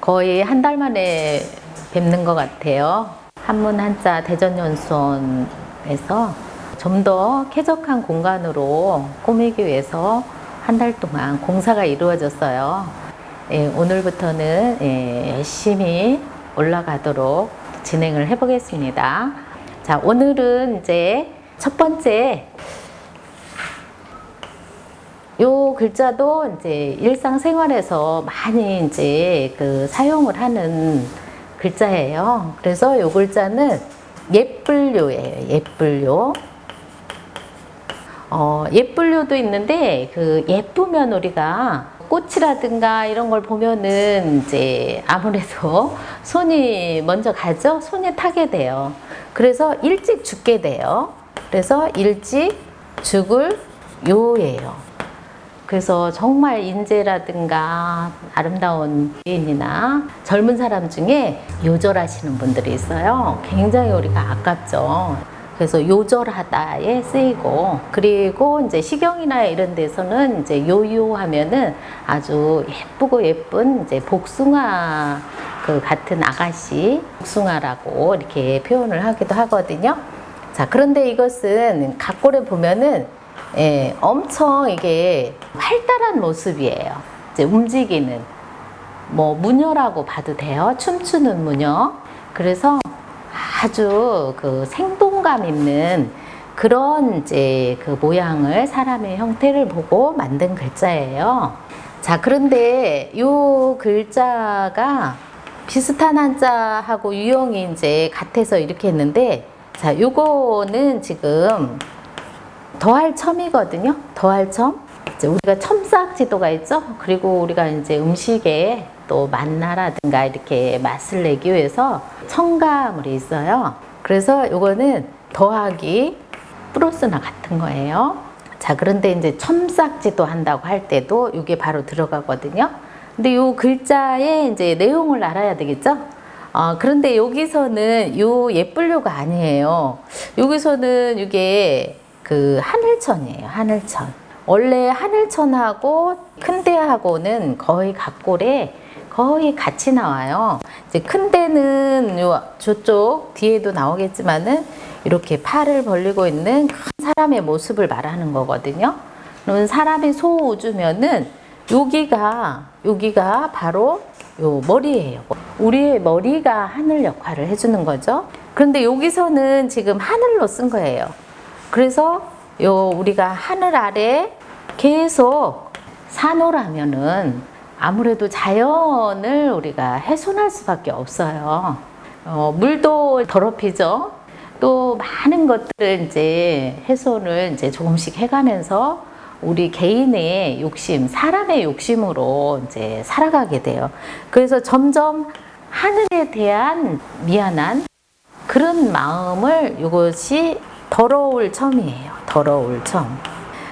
거의 한 달 만에 뵙는 것 같아요. 한문 한자 대전연수원에서 좀 더 쾌적한 공간으로 꾸미기 위해서 한 달 동안 공사가 이루어졌어요. 오늘부터는 열심히 올라가도록 진행을 해보겠습니다. 자, 오늘은 이제 첫 번째 요 글자도 이제 일상생활에서 많이 이제 사용을 하는 글자예요. 그래서 요 글자는 예불요예요. 예불요. 예불요도 있는데 예쁘면 우리가 꽃이라든가 이런 걸 보면은 이제 아무래도 손이 먼저 가죠. 손이 타게 돼요. 그래서 일찍 죽게 돼요. 그래서 일찍 죽을 요예요. 그래서 정말 인재라든가 아름다운 미인이나 젊은 사람 중에 요절하시는 분들이 있어요. 굉장히 우리가 아깝죠. 그래서 요절하다에 쓰이고, 그리고 이제 시경이나 이런 데서는 이제 요요하면은 아주 예쁘고 예쁜 이제 복숭아 같은 아가씨, 복숭아라고 이렇게 표현을 하기도 하거든요. 자, 그런데 이것은 각골에 보면은 엄청 이게 활달한 모습이에요. 이제 움직이는 무녀라고 봐도 돼요. 춤추는 무녀. 그래서 아주 생동감 있는 그런 이제 모양을, 사람의 형태를 보고 만든 글자예요. 자, 그런데 이 글자가 비슷한 한자하고 유형이 이제 같아서 이렇게 했는데, 자, 요거는 지금 더할첨이거든요. 더할첨. 이제 우리가 첨삭지도가 있죠. 그리고 우리가 이제 음식에 또 맛나라든가 이렇게 맛을 내기 위해서 첨가물이 있어요. 그래서 요거는 더하기 플러스나 같은 거예요. 자, 그런데 이제 첨삭지도 한다고 할 때도 이게 바로 들어가거든요. 근데 요 글자의 이제 내용을 알아야 되겠죠? 그런데 여기서는 요 예불요가 아니에요. 여기서는 이게 하늘천이에요. 하늘천. 원래 하늘천하고 큰대하고는 거의 각골에 거의 같이 나와요. 이제 큰대는 저쪽 뒤에도 나오겠지만은 이렇게 팔을 벌리고 있는 큰 사람의 모습을 말하는 거거든요. 그러면 사람이 소우주면은 여기가 바로 요 머리예요. 우리의 머리가 하늘 역할을 해주는 거죠. 그런데 여기서는 지금 하늘로 쓴 거예요. 그래서 우리가 하늘 아래 계속 사노라면은 아무래도 자연을 우리가 훼손할 수밖에 없어요. 물도 더럽히죠. 또 많은 것들을 이제 훼손을 이제 조금씩 해가면서 우리 개인의 욕심, 사람의 욕심으로 이제 살아가게 돼요. 그래서 점점 하늘에 대한 미안한 그런 마음을 이것이 더러울 첨이에요. 더러울 첨.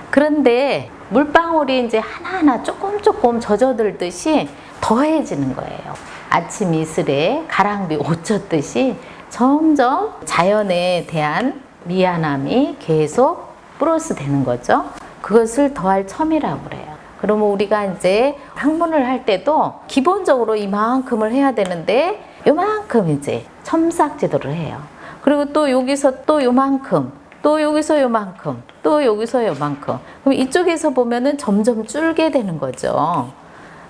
그런데 물방울이 이제 하나하나 조금 젖어들듯이 더해지는 거예요. 아침 이슬에 가랑비 옷 젖듯이 점점 자연에 대한 미안함이 계속 플러스 되는 거죠. 그것을 더할 첨이라고 그래요. 그러면 우리가 이제 학문을 할 때도 기본적으로 이만큼을 해야 되는데 요만큼 이제 첨삭지도를 해요. 그리고 또 여기서 또 요만큼, 또 여기서 요만큼, 또 여기서 요만큼. 그럼 이쪽에서 보면은 점점 줄게 되는 거죠.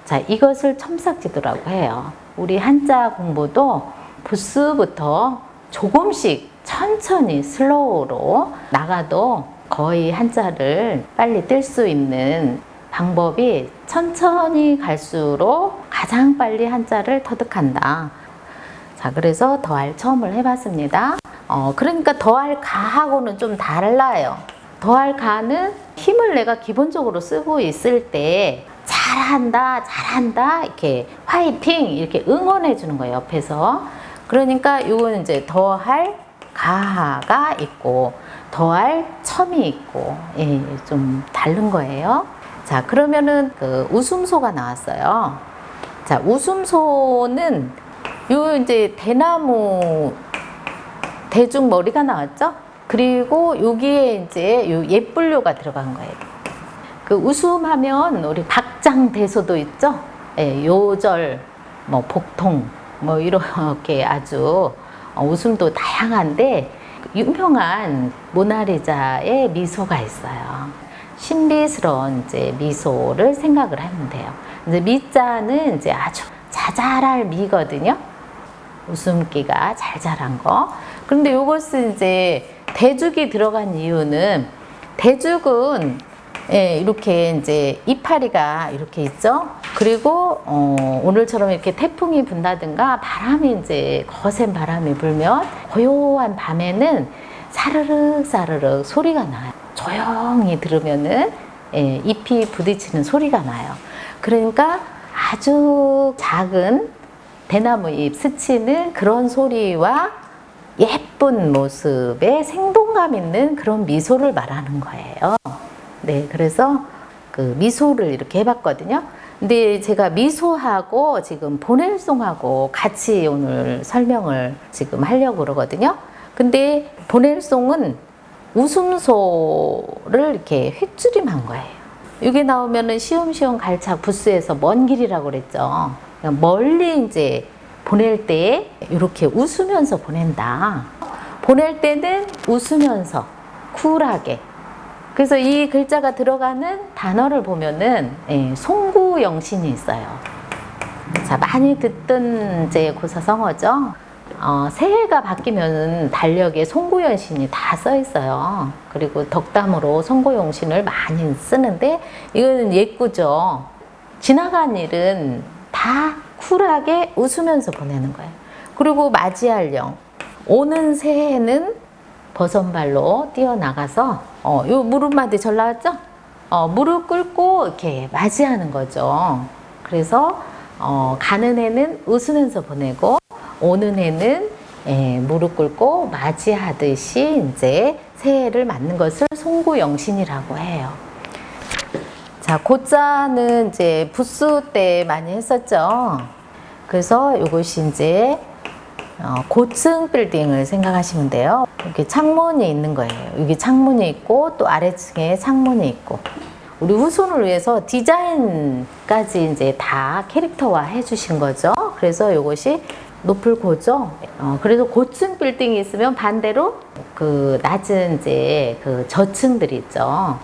자, 이것을 첨삭지도라고 해요. 우리 한자 공부도 부스부터 조금씩 천천히 슬로우로 나가도 거의 한자를 빨리 뗄 수 있는 방법이 천천히 갈수록 가장 빨리 한자를 터득한다. 자, 그래서 더할 첨을 해봤습니다. 그러니까 더할 가하고는 좀 달라요. 더할 가는 힘을 내가 기본적으로 쓰고 있을 때 잘한다, 잘한다, 이렇게 화이팅, 이렇게 응원해 주는 거예요, 옆에서. 그러니까 이거는 이제 더할 가하가 있고, 더할 첨이 있고, 좀 다른 거예요. 자, 그러면은 웃음소가 나왔어요. 자, 웃음소는 요 이제 대나무 대중 머리가 나왔죠? 그리고 여기에 이제 요 예불료가 들어간 거예요. 웃음하면 우리 박장대소도 있죠? 요절, 뭐 복통, 뭐 이렇게 아주 웃음도 다양한데 유명한 모나리자의 미소가 있어요. 신비스러운 이제 미소를 생각을 하면 돼요. 이제 미자는 이제 아주 자잘할 미거든요. 웃음기가 잘잘한 거. 그런데 이것은 이제 대죽이 들어간 이유는 대죽은 이렇게 이제 이파리가 이렇게 있죠. 그리고 오늘처럼 이렇게 태풍이 분다든가 바람이 이제 거센 바람이 불면 고요한 밤에는 사르륵 사르륵 소리가 나요. 조용히 들으면은 잎이 부딪히는 소리가 나요. 그러니까 아주 작은 대나무 잎 스치는 그런 소리와 예쁜 모습에 생동감 있는 그런 미소를 말하는 거예요. 네, 그래서 그 미소를 이렇게 해봤거든요. 근데 제가 미소하고 지금 보넬송하고 같이 오늘 설명을 지금 하려고 그러거든요. 근데 보넬송은 웃음소를 이렇게 획줄임한 거예요. 이게 나오면은 시험시험 갈착 부스에서 먼 길이라고 그랬죠. 멀리 이제 보낼 때 이렇게 웃으면서 보낸다. 보낼 때는 웃으면서 쿨하게. 그래서 이 글자가 들어가는 단어를 보면은 송구영신이 있어요. 자, 많이 듣던 이제 고사성어죠. 새해가 바뀌면 달력에 송구영신이 다 써 있어요. 그리고 덕담으로 송구영신을 많이 쓰는데 이거는 옛구죠. 지나간 일은 다 쿨하게 웃으면서 보내는 거예요. 그리고 맞이할 영. 오는 새해는 버선발로 뛰어나가서 요 무릎마디 절 나왔죠? 무릎 꿇고 이렇게 맞이하는 거죠. 그래서 가는 해는 웃으면서 보내고 오는 해는 무릎 꿇고 맞이하듯이 이제 새해를 맞는 것을 송구영신이라고 해요. 자, 고자는 이제 부스 때 많이 했었죠. 그래서 이것이 이제 고층 빌딩을 생각하시면 돼요. 이렇게 창문이 있는 거예요. 여기 창문이 있고 또 아래층에 창문이 있고 우리 후손을 위해서 디자인까지 이제 다 캐릭터화 해주신 거죠. 그래서 이것이 높을 고죠. 그래서 고층 빌딩이 있으면 반대로 그 낮은 이제 그 저층들이 있죠.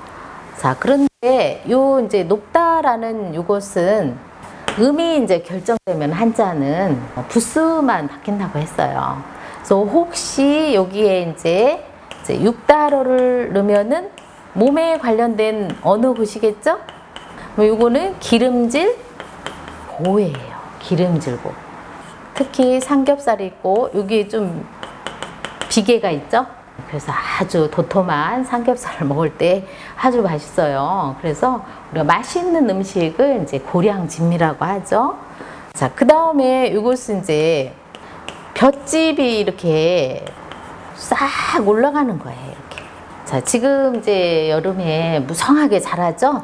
자, 그런데 요 이제 높다라는 이것은 음이 이제 결정되면 한자는 부스만 바뀐다고 했어요. 그래서 혹시 여기에 이제 육다로를 넣으면은 몸에 관련된 어느 곳이겠죠? 요거는 기름질 고예요. 기름질 고. 특히 삼겹살이 있고 여기 좀 비계가 있죠? 그래서 아주 도톰한 삼겹살을 먹을 때 아주 맛있어요. 그래서 우리가 맛있는 음식을 이제 고량진미라고 하죠. 자, 그 다음에 이것은 이제 볏짚이 이렇게 싹 올라가는 거예요. 이렇게. 자, 지금 이제 여름에 무성하게 자라죠.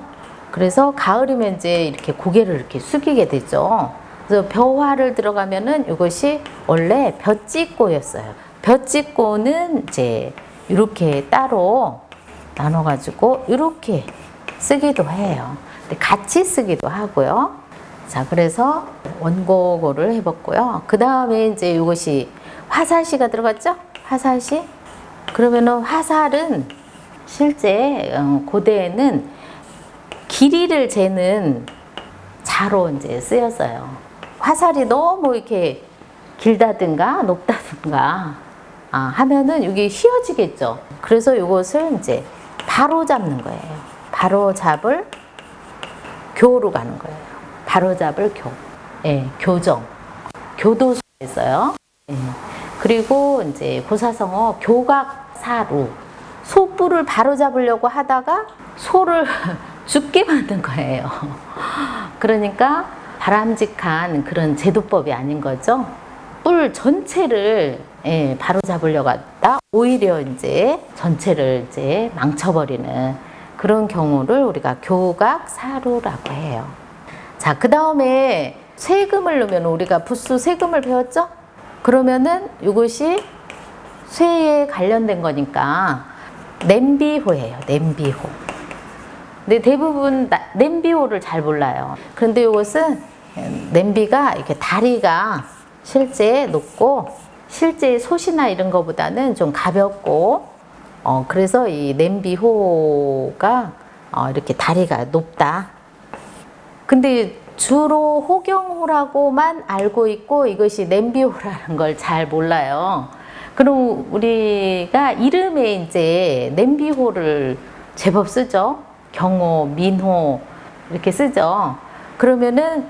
그래서 가을이면 이제 이렇게 고개를 이렇게 숙이게 되죠. 그래서 벼화를 들어가면은 이것이 원래 볏짚고였어요. 볏짚고는 이제 이렇게 따로 나눠가지고 이렇게 쓰기도 해요. 근데 같이 쓰기도 하고요. 자, 그래서 원고고를 해봤고요. 그 다음에 이제 이것이 화살시가 들어갔죠? 화살시. 그러면은 화살은 실제 고대에는 길이를 재는 자로 이제 쓰였어요. 화살이 너무 이렇게 길다든가 높다든가 하면은 이게 휘어지겠죠. 그래서 이것을 이제 바로 잡는 거예요. 바로 잡을 교로 가는 거예요. 바로 잡을 교. 예, 교정. 교도소에 있어요. 예. 그리고 이제 고사성어 교각사루. 소뿔을 바로 잡으려고 하다가 소를 죽게 만든 거예요. 그러니까 바람직한 그런 제도법이 아닌 거죠. 뿔 전체를 바로 잡으려고 하다 오히려 이제 전체를 이제 망쳐버리는 그런 경우를 우리가 교각사루라고 해요. 자, 그 다음에 세금을 넣으면 우리가 부수 세금을 배웠죠? 그러면은 이것이 쇠에 관련된 거니까 냄비호예요. 냄비호. 근데 대부분 냄비호를 잘 몰라요. 그런데 이것은 냄비가 이렇게 다리가 실제 높고 실제 솥이나 이런 거보다는 좀 가볍고 그래서 이 냄비호가 이렇게 다리가 높다. 근데 주로 호경호라고만 알고 있고 이것이 냄비호라는 걸 잘 몰라요. 그럼 우리가 이름에 이제 냄비호를 제법 쓰죠. 경호, 민호 이렇게 쓰죠. 그러면은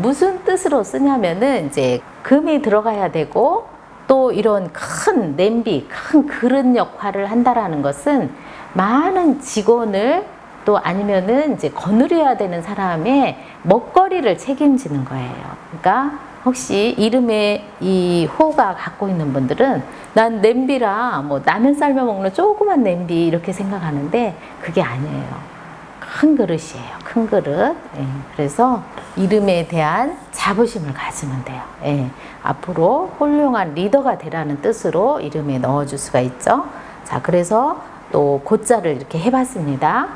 무슨 뜻으로 쓰냐면은 이제 금이 들어가야 되고 또 이런 큰 냄비, 큰 그릇 역할을 한다라는 것은 많은 직원을 또 아니면은 이제 거느려야 되는 사람의 먹거리를 책임지는 거예요. 그러니까 혹시 이름에 이 호가 갖고 있는 분들은 난 냄비라 뭐 라면 삶아 먹는 조그만 냄비 이렇게 생각하는데 그게 아니에요. 큰 그릇이에요. 큰 그릇. 예, 그래서 이름에 대한 자부심을 가지면 돼요. 예, 앞으로 훌륭한 리더가 되라는 뜻으로 이름에 넣어줄 수가 있죠. 자, 그래서 또 고자를 이렇게 해봤습니다.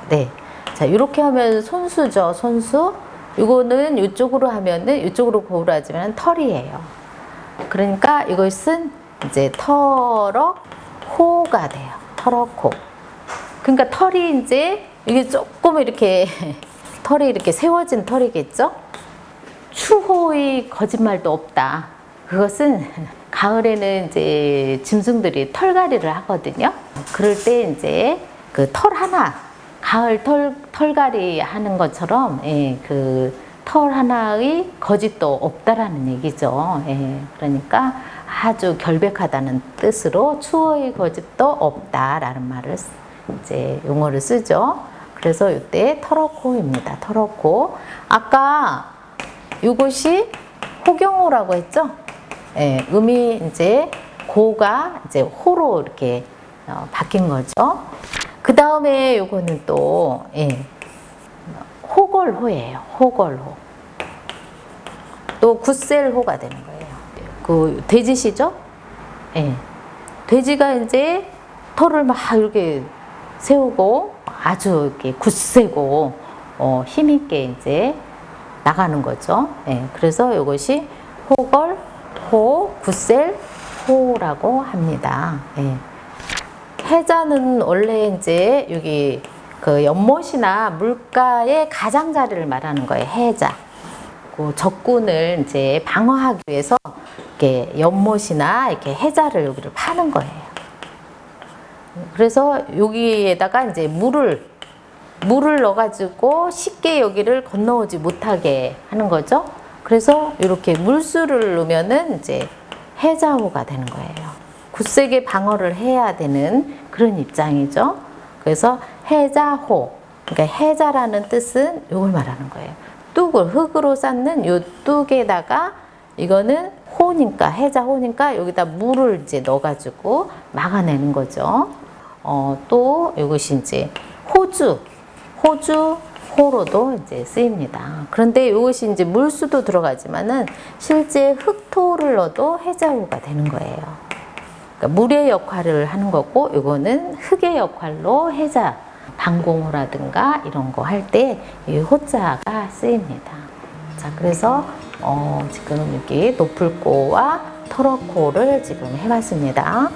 네. 자, 이렇게 하면 손수죠. 손수. 이거는 이쪽으로 하면은 이쪽으로 고우라지면 털이에요. 그러니까 이것은 이제 터럭호가 돼요. 터럭호. 그러니까 털이 이제 이게 조금 이렇게 털이 이렇게 세워진 털이겠죠? 추호의 거짓말도 없다. 그것은 가을에는 이제 짐승들이 털갈이를 하거든요. 그럴 때 이제 그 털 하나, 가을 털갈이 하는 것처럼 그 털 하나의 거짓도 없다라는 얘기죠. 그러니까 아주 결백하다는 뜻으로 추호의 거짓도 없다라는 말을 이제 용어를 쓰죠. 그래서 이때 터럭호입니다. 터럭호. 아까 이것이 호경호라고 했죠. 음이 이제 고가 이제 호로 이렇게 바뀐 거죠. 그 다음에 요거는 또 호걸호예요. 호걸호. 또 굿셀호가 되는 거예요. 그 돼지시죠? 돼지가 이제 털을 막 이렇게 세우고 아주 이렇게 굳세고 힘있게 이제 나가는 거죠. 그래서 이것이 호걸, 호, 굿셀, 호라고 합니다. 해자는 원래 이제 여기 그 연못이나 물가의 가장자리를 말하는 거예요. 해자. 그 적군을 이제 방어하기 위해서 이렇게 연못이나 이렇게 해자를 여기를 파는 거예요. 그래서 여기에다가 이제 물을 넣어가지고 쉽게 여기를 건너오지 못하게 하는 거죠. 그래서 이렇게 물수를 넣으면은 이제 해자호가 되는 거예요. 굳세게 방어를 해야 되는 그런 입장이죠. 그래서 해자호. 그러니까 해자라는 뜻은 이걸 말하는 거예요. 뚝을 흙으로 쌓는 요 뚝에다가 이거는 호니까 해자호니까 여기다 물을 이제 넣어가지고 막아내는 거죠. 또 이것이 이제 호주호로도 이제 쓰입니다. 그런데 이것이 이제 물수도 들어가지만은 실제 흙토를 넣어도 해자호가 되는 거예요. 그러니까 물의 역할을 하는 거고, 이거는 흙의 역할로 해자, 방공호라든가 이런 거 할 때 이 호자가 쓰입니다. 자, 그래서 지금 여기 노풀코와 터럭코를 지금 해봤습니다.